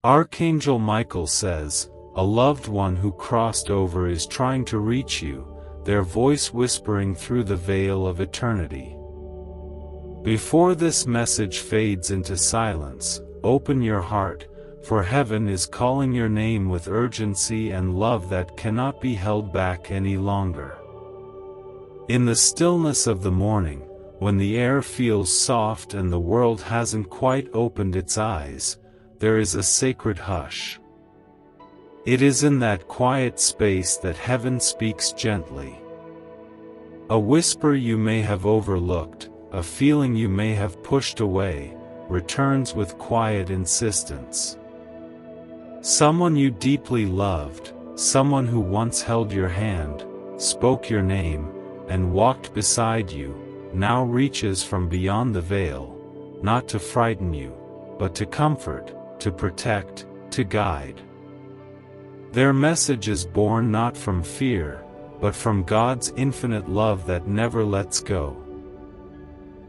Archangel Michael says, a loved one who crossed over is trying to reach you, their voice whispering through the veil of eternity. Before this message fades into silence, open your heart, for heaven is calling your name with urgency and love that cannot be held back any longer. In the stillness of the morning, when the air feels soft and the world hasn't quite opened its eyes, there is a sacred hush. It is in that quiet space that heaven speaks gently. A whisper you may have overlooked, a feeling you may have pushed away, returns with quiet insistence. Someone you deeply loved, someone who once held your hand, spoke your name, and walked beside you, now reaches from beyond the veil, not to frighten you, but to comfort, to protect, to guide. Their message is born not from fear, but from God's infinite love that never lets go.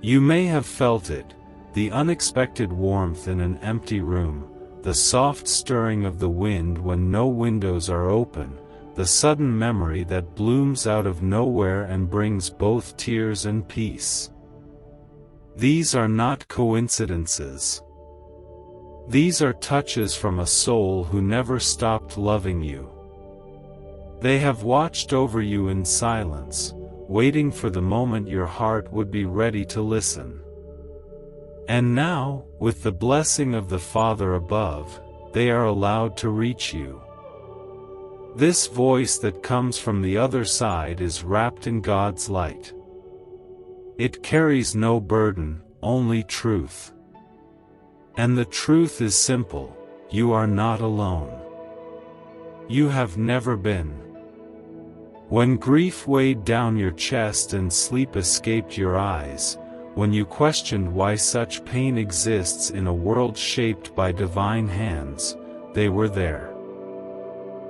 You may have felt it, the unexpected warmth in an empty room, the soft stirring of the wind when no windows are open, the sudden memory that blooms out of nowhere and brings both tears and peace. These are not coincidences. These are touches from a soul who never stopped loving you. They have watched over you in silence, waiting for the moment your heart would be ready to listen. And now, with the blessing of the Father above, they are allowed to reach you. This voice that comes from the other side is wrapped in God's light. It carries no burden, only truth. And the truth is simple: you are not alone. You have never been. When grief weighed down your chest and sleep escaped your eyes, when you questioned why such pain exists in a world shaped by divine hands, they were there.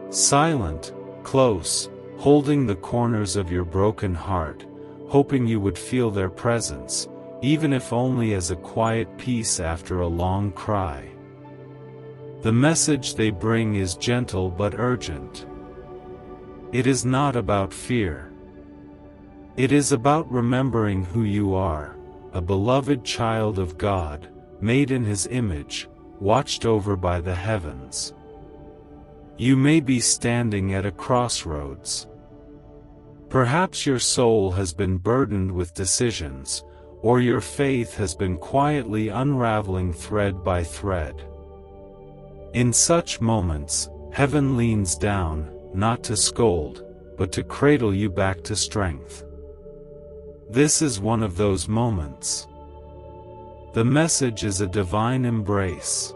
Silent, close, holding the corners of your broken heart, hoping you would feel their presence, even if only as a quiet peace after a long cry. The message they bring is gentle but urgent. It is not about fear. It is about remembering who you are, a beloved child of God, made in His image, watched over by the heavens. You may be standing at a crossroads. Perhaps your soul has been burdened with decisions, or your faith has been quietly unraveling thread by thread. In such moments, heaven leans down, not to scold, but to cradle you back to strength. This is one of those moments. The message is a divine embrace.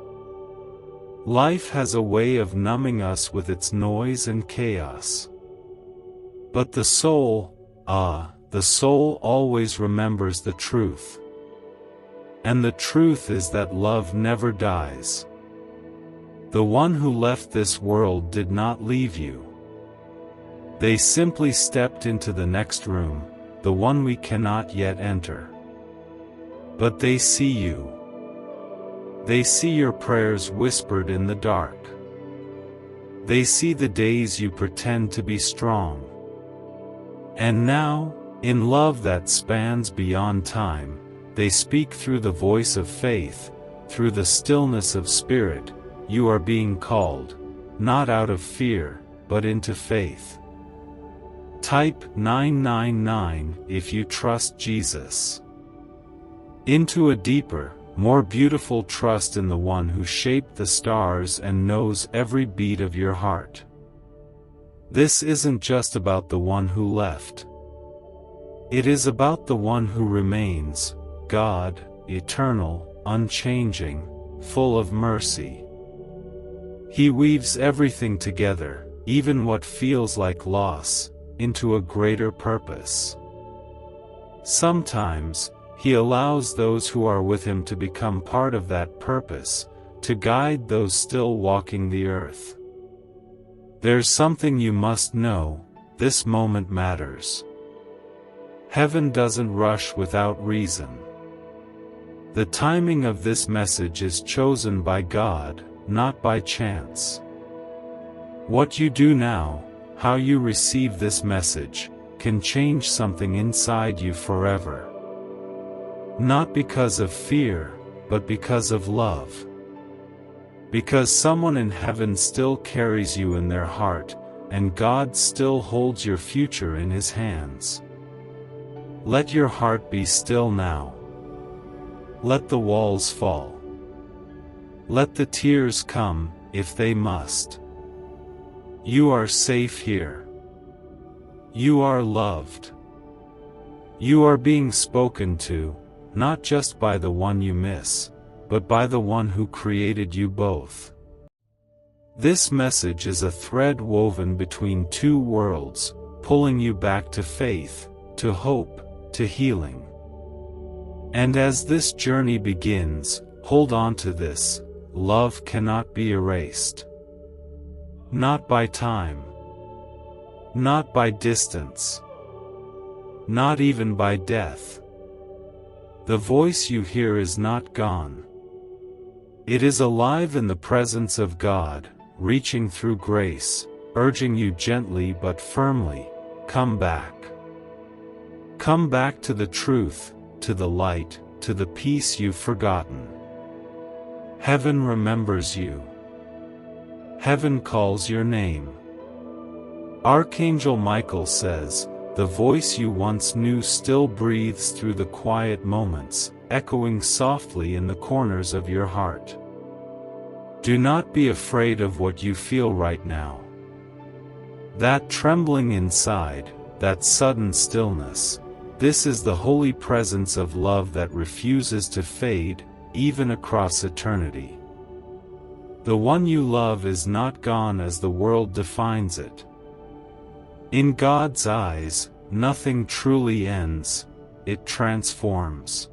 Life has a way of numbing us with its noise and chaos. But the soul always remembers the truth. And the truth is that love never dies. The one who left this world did not leave you. They simply stepped into the next room, the one we cannot yet enter. But they see you. They see your prayers whispered in the dark. They see the days you pretend to be strong. And now, in love that spans beyond time, they speak through the voice of faith, through the stillness of spirit. You are being called, not out of fear, but into faith. Type 999 if you trust Jesus. Into a deeper, more beautiful trust in the one who shaped the stars and knows every beat of your heart. This isn't just about the one who left. It is about the one who remains, God, eternal, unchanging, full of mercy. He weaves everything together, even what feels like loss, into a greater purpose. Sometimes, He allows those who are with Him to become part of that purpose, to guide those still walking the earth. There's something you must know: this moment matters. Heaven doesn't rush without reason. The timing of this message is chosen by God, not by chance. What you do now, how you receive this message, can change something inside you forever. Not because of fear, but because of love. Because someone in heaven still carries you in their heart, and God still holds your future in His hands. Let your heart be still now. Let the walls fall. Let the tears come, if they must. You are safe here. You are loved. You are being spoken to, not just by the one you miss, but by the one who created you both. This message is a thread woven between two worlds, pulling you back to faith, to hope, to healing. And as this journey begins, hold on to this: love cannot be erased. Not by time. Not by distance. Not even by death. The voice you hear is not gone. It is alive in the presence of God, reaching through grace, urging you gently but firmly, come back. Come back to the truth, to the light, to the peace you've forgotten. Heaven remembers you. Heaven calls your name. Archangel Michael says, the voice you once knew still breathes through the quiet moments, echoing softly in the corners of your heart. Do not be afraid of what you feel right now. That trembling inside, that sudden stillness, this is the holy presence of love that refuses to fade, even across eternity. The one you love is not gone as the world defines it. In God's eyes, nothing truly ends, it transforms.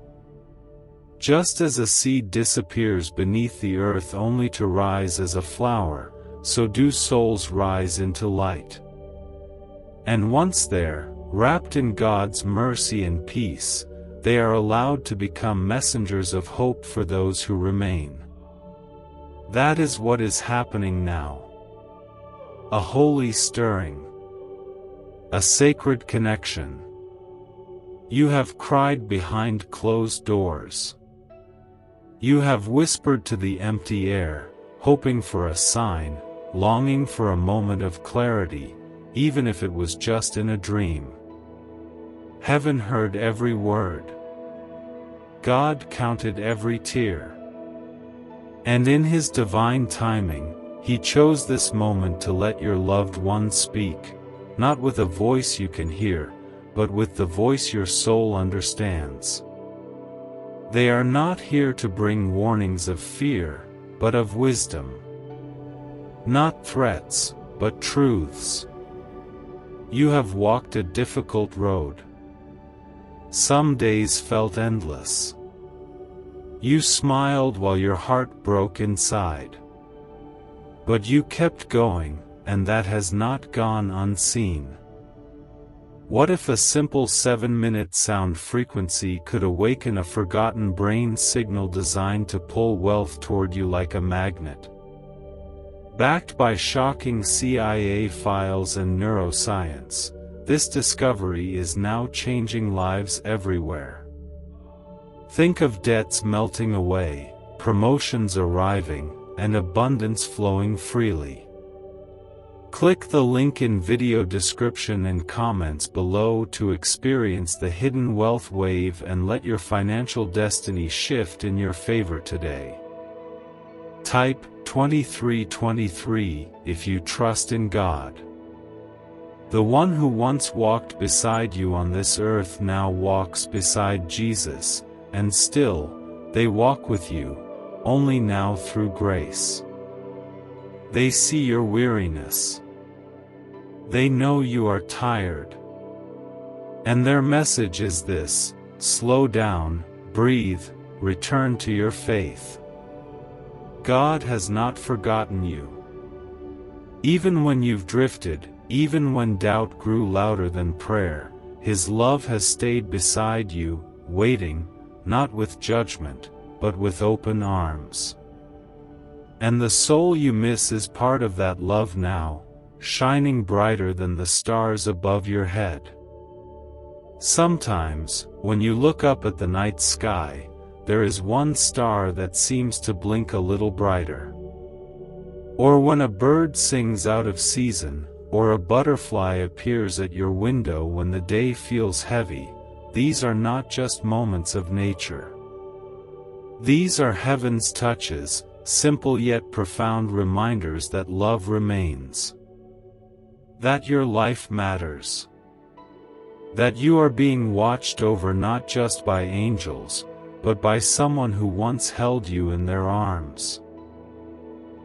Just as a seed disappears beneath the earth only to rise as a flower, so do souls rise into light. And once there, wrapped in God's mercy and peace, they are allowed to become messengers of hope for those who remain. That is what is happening now. A holy stirring. A sacred connection. You have cried behind closed doors. You have whispered to the empty air, hoping for a sign, longing for a moment of clarity, even if it was just in a dream. Heaven heard every word. God counted every tear. And in His divine timing, He chose this moment to let your loved one speak, not with a voice you can hear, but with the voice your soul understands. They are not here to bring warnings of fear, but of wisdom. Not threats, but truths. You have walked a difficult road. Some days felt endless. You smiled while your heart broke inside. But you kept going, and that has not gone unseen. What if a simple 7-minute sound frequency could awaken a forgotten brain signal designed to pull wealth toward you like a magnet? Backed by shocking CIA files and neuroscience, this discovery is now changing lives everywhere. Think of debts melting away, promotions arriving, and abundance flowing freely. Click the link in video description and comments below to experience the hidden wealth wave and let your financial destiny shift in your favor today. Type 2323 if you trust in God. The one who once walked beside you on this earth now walks beside Jesus, and still, they walk with you, only now through grace. They see your weariness. They know you are tired. And their message is this: slow down, breathe, return to your faith. God has not forgotten you. Even when you've drifted, even when doubt grew louder than prayer, His love has stayed beside you, waiting, not with judgment, but with open arms. And the soul you miss is part of that love now, shining brighter than the stars above your head. Sometimes, when you look up at the night sky, there is one star that seems to blink a little brighter. Or when a bird sings out of season, or a butterfly appears at your window when the day feels heavy, these are not just moments of nature. These are heaven's touches, simple yet profound reminders that love remains. That your life matters. That you are being watched over not just by angels, but by someone who once held you in their arms.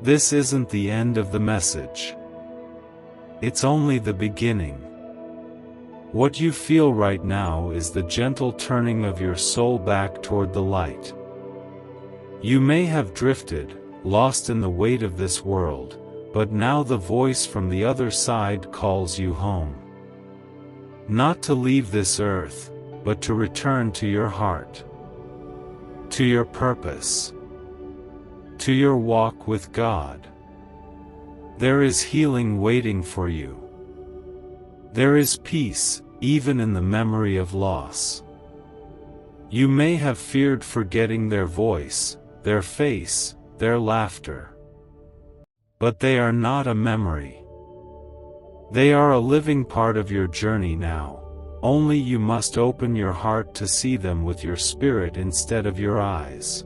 This isn't the end of the message. It's only the beginning. What you feel right now is the gentle turning of your soul back toward the light. You may have drifted, lost in the weight of this world, but now the voice from the other side calls you home. Not to leave this earth, but to return to your heart. To your purpose. To your walk with God. There is healing waiting for you. There is peace, even in the memory of loss. You may have feared forgetting their voice, their face, their laughter. But they are not a memory. They are a living part of your journey now, only you must open your heart to see them with your spirit instead of your eyes.